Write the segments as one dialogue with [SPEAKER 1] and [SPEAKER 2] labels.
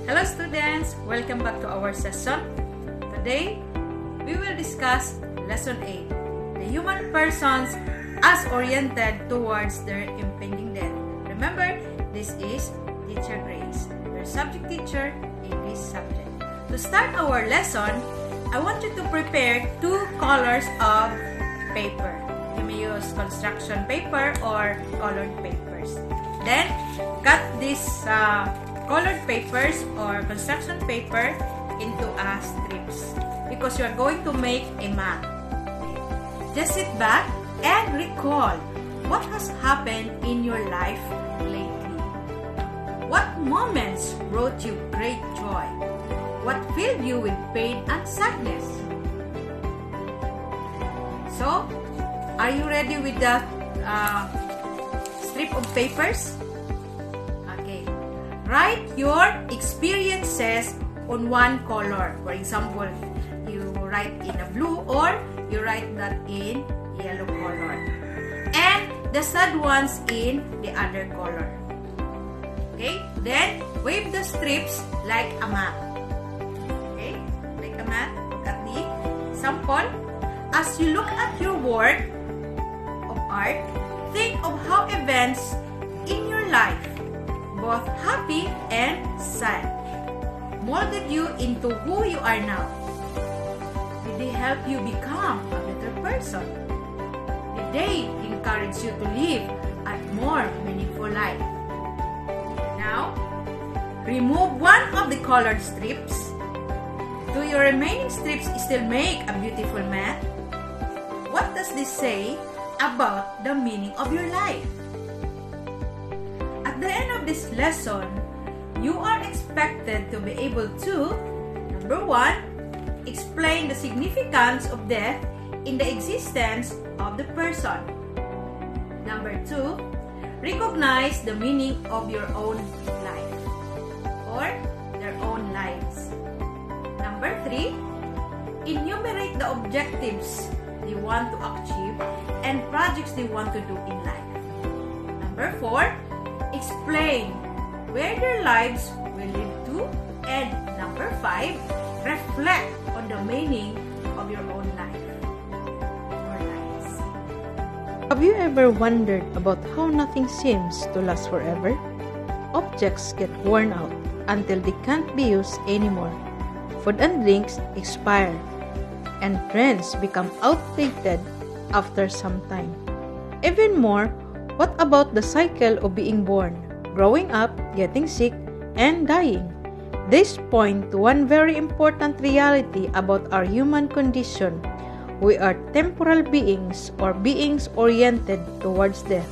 [SPEAKER 1] Hello students, welcome back to our session. Today, we will discuss Lesson 8, the human persons as oriented towards their impending death. Remember, this is Teacher Grace, your subject teacher, English subject. To start our lesson, I want you to prepare 2 colors of paper. You may use construction paper or colored papers. Then, cut this colored papers or construction paper into strips because you are going to make a map. Just sit back and recall what has happened in your life lately. What moments brought you great joy? What filled you with pain and sadness? So, are you ready with the strip of papers? Write your experiences on one color. For example, you write in a blue or you write that in yellow color. And the sad ones in the other color. Okay? Then, wave the strips like a map. Okay? Like a map. Look at the sample. As you look at your work of art, think of how events in your life, both happy and sad, molded you into who you are now. Did they help you become a better person? Did they encourage you to live a more meaningful life? Now, remove one of the colored strips. Do your remaining strips still make a beautiful map? What does this say about the meaning of your life? At the end of this lesson, you are expected to be able to, number 1, explain the significance of death in the existence of the person. Number 2, recognize the meaning of your own life or their own lives. Number 3, enumerate the objectives they want to achieve and projects they want to do in life. Number 4, explain where their lives will lead to. And number 5, reflect on the meaning of your own life. Your lives.
[SPEAKER 2] Have you ever wondered about how nothing seems to last forever? Objects get worn out until they can't be used anymore. Food and drinks expire, and trends become outdated after some time. Even more, what about the cycle of being born, growing up, getting sick, and dying? This points to one very important reality about our human condition. We are temporal beings or beings oriented towards death.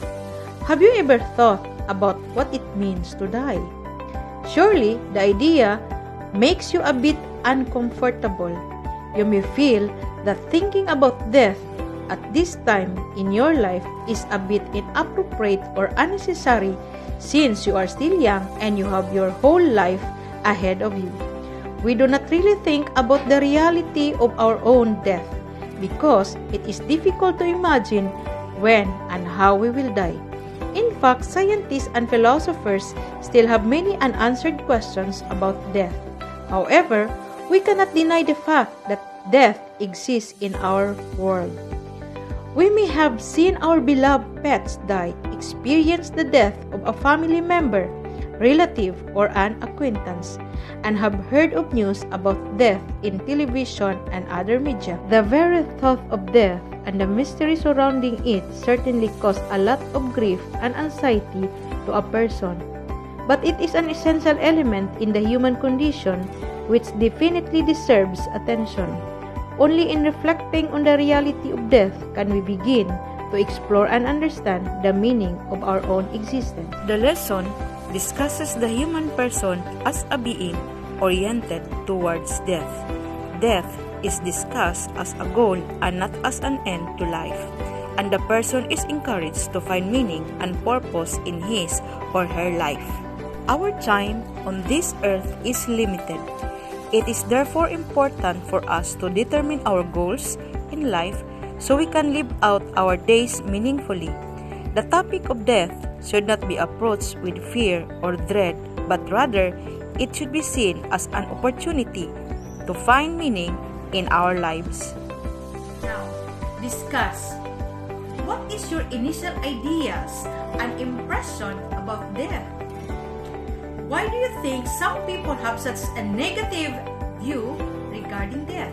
[SPEAKER 2] Have you ever thought about what it means to die? Surely, the idea makes you a bit uncomfortable. You may feel that thinking about death at this time in your life is a bit inappropriate or unnecessary since you are still young and you have your whole life ahead of you. We do not really think about the reality of our own death because it is difficult to imagine when and how we will die. In fact, scientists and philosophers still have many unanswered questions about death. However, we cannot deny the fact that death exists in our world. We may have seen our beloved pets die, experienced the death of a family member, relative, or an acquaintance, and have heard of news about death in television and other media. The very thought of death and the mystery surrounding it certainly cause a lot of grief and anxiety to a person. But it is an essential element in the human condition which definitely deserves attention. Only in reflecting on the reality of death can we begin to explore and understand the meaning of our own existence.
[SPEAKER 1] The lesson discusses the human person as a being oriented towards death. Death is discussed as a goal and not as an end to life, and the person is encouraged to find meaning and purpose in his or her life. Our time on this earth is limited. It is therefore important for us to determine our goals in life so we can live out our days meaningfully. The topic of death should not be approached with fear or dread, but rather
[SPEAKER 2] it should be seen as an opportunity to find meaning in our lives.
[SPEAKER 1] Now, discuss. What is your initial ideas and impression about death? Why do you think some people have such a negative view regarding death?